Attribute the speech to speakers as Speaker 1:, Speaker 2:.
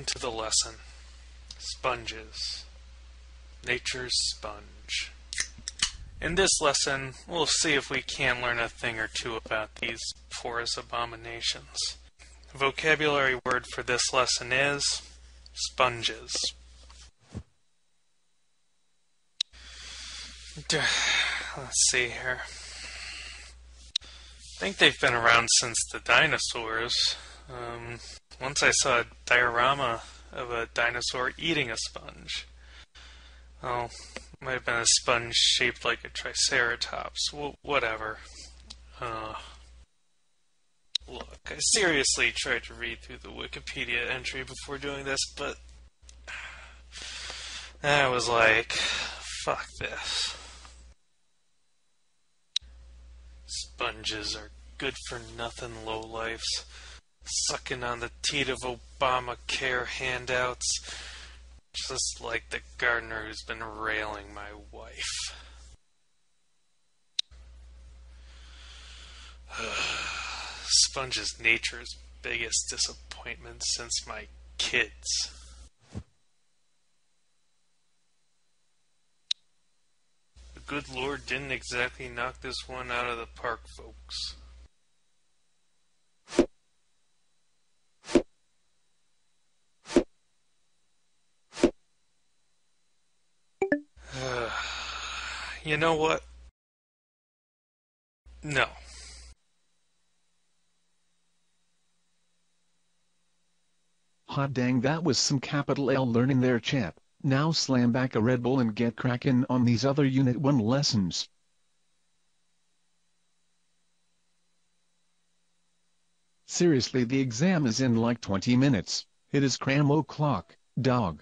Speaker 1: Welcome to the lesson. Sponges. Nature's sponge. In this lesson, we'll see if we can learn a thing or two about these porous abominations. The vocabulary word for this lesson is sponges. Let's see here. I think they've been around since the dinosaurs. Once I saw a diorama of a dinosaur eating a sponge. Oh, might have been a sponge shaped like a triceratops. Whatever. Look, I seriously tried to read through the Wikipedia entry before doing this, but I was like, fuck this. Sponges are good-for-nothing lowlifes, sucking on the teat of Obamacare handouts, just like the gardener who's been railing my wife. Sponge is nature's biggest disappointment since my kids. The good Lord didn't exactly knock this one out of the park, folks. You know what? No.
Speaker 2: Hot dang, that was some capital L learning there, chap. Now slam back a Red Bull and get crackin' on these other Unit 1 lessons. Seriously, the exam is in like 20 minutes. It is cram o'clock, dog.